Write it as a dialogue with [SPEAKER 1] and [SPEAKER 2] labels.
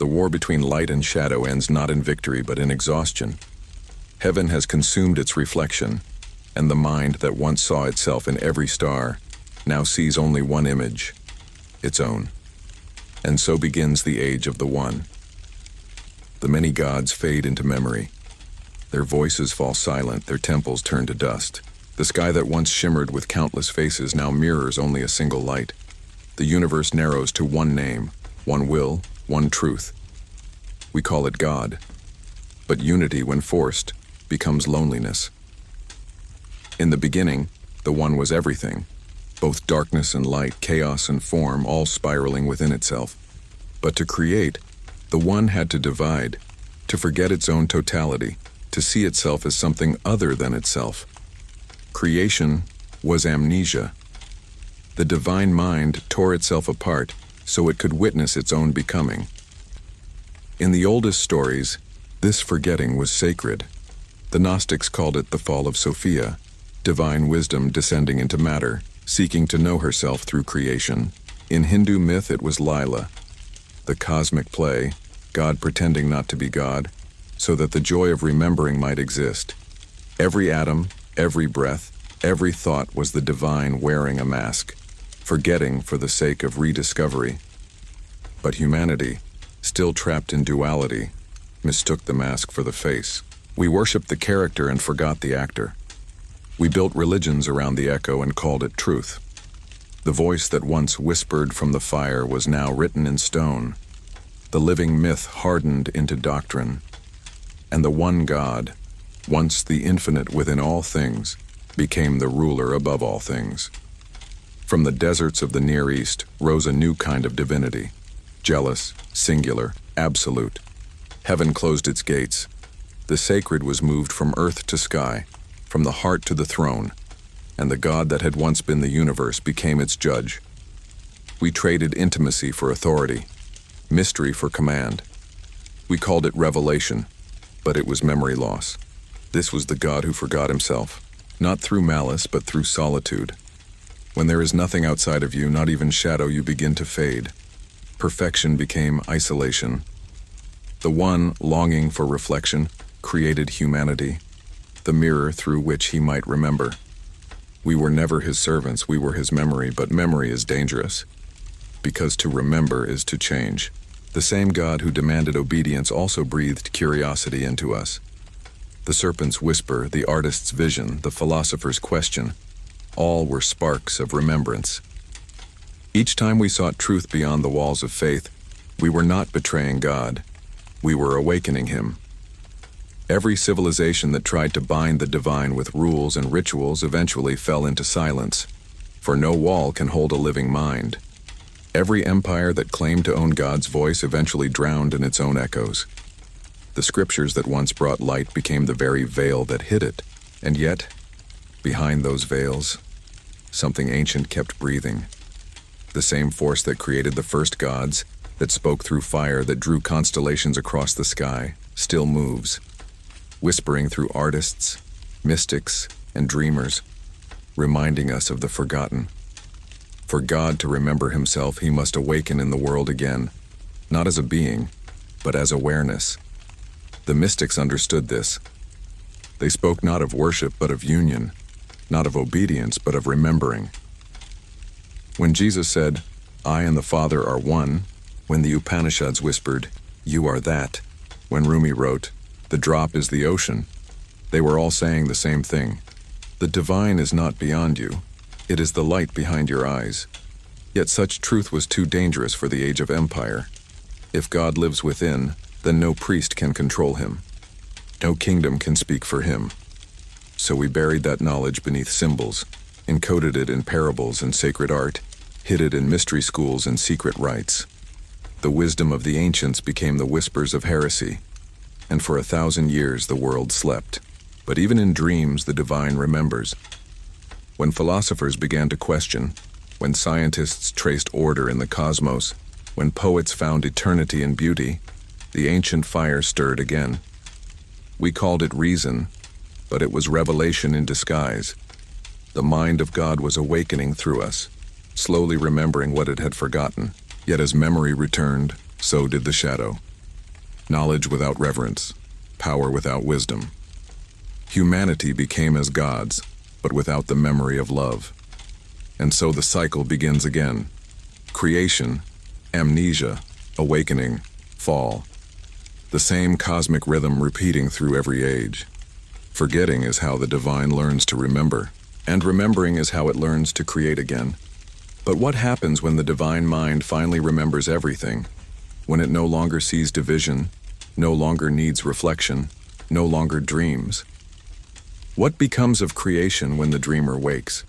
[SPEAKER 1] The war between light and shadow ends not in victory but in exhaustion. Heaven has consumed its reflection, and the mind that once saw itself in every star now sees only one image, its own. And so begins the age of the One. The many gods fade into memory. Their voices fall silent, their temples turn to dust. The sky that once shimmered with countless faces now mirrors only a single light. The universe narrows to one name, one will, one truth. We call it God. But unity, when forced, becomes loneliness. In the beginning, the One was everything, both darkness and light, chaos and form, all spiraling within itself. But to create, the One had to divide, to forget its own totality, to see itself as something other than itself. Creation was amnesia. The divine mind tore itself apart so it could witness its own becoming. In the oldest stories, this forgetting was sacred. The Gnostics called it the fall of Sophia, divine wisdom descending into matter, seeking to know herself through creation. In Hindu myth, it was Lila, the cosmic play, God pretending not to be God, so that the joy of remembering might exist. Every atom, every breath, every thought was the divine wearing a mask, forgetting for the sake of rediscovery. But humanity, still trapped in duality, mistook the mask for the face. We worshipped the character and forgot the actor. We built religions around the echo and called it truth. The voice that once whispered from the fire was now written in stone. The living myth hardened into doctrine. And the one God, once the infinite within all things, became the ruler above all things. From the deserts of the Near East rose a new kind of divinity, jealous, singular, absolute. Heaven closed its gates. The sacred was moved from earth to sky, from the heart to the throne, and the God that had once been the universe became its judge. We traded intimacy for authority, mystery for command. We called it revelation, but it was memory loss. This was the God who forgot himself, not through malice but through solitude. When there is nothing outside of you, not even shadow, you begin to fade. Perfection became isolation. The One, longing for reflection, created humanity, the mirror through which he might remember. We were never his servants, we were his memory, but memory is dangerous, because to remember is to change. The same God who demanded obedience also breathed curiosity into us. The serpent's whisper, the artist's vision, the philosopher's question, all were sparks of remembrance. Each time we sought truth beyond the walls of faith, we were not betraying God, we were awakening him. Every civilization that tried to bind the divine with rules and rituals eventually fell into silence, for no wall can hold a living mind. Every empire that claimed to own God's voice eventually drowned in its own echoes. The scriptures that once brought light became the very veil that hid it, and yet, behind those veils, something ancient kept breathing. The same force that created the first gods, that spoke through fire, that drew constellations across the sky, still moves, whispering through artists, mystics, and dreamers, reminding us of the forgotten. For God to remember himself, he must awaken in the world again, not as a being, but as awareness. The mystics understood this. They spoke not of worship, but of union, not of obedience, but of remembering. When Jesus said, "I and the Father are one," when the Upanishads whispered, "You are that," when Rumi wrote, "The drop is the ocean," they were all saying the same thing. The divine is not beyond you. It is the light behind your eyes. Yet such truth was too dangerous for the age of empire. If God lives within, then no priest can control him. No kingdom can speak for him. So we buried that knowledge beneath symbols, encoded it in parables and sacred art, hid it in mystery schools and secret rites. The wisdom of the ancients became the whispers of heresy, and for 1,000 years the world slept. But even in dreams the divine remembers. When philosophers began to question, when scientists traced order in the cosmos, when poets found eternity in beauty, the ancient fire stirred again. We called it reason, but it was revelation in disguise. The mind of God was awakening through us, slowly remembering what it had forgotten. Yet as memory returned, so did the shadow. knowledge without reverence, power without wisdom. Humanity became as gods, but without the memory of love. And so the cycle begins again. Creation, amnesia, awakening, fall. The same cosmic rhythm repeating through every age. Forgetting is how the divine learns to remember, and remembering is how it learns to create again. But what happens when the divine mind finally remembers everything? When it no longer sees division, no longer needs reflection, no longer dreams? What becomes of creation when the dreamer wakes?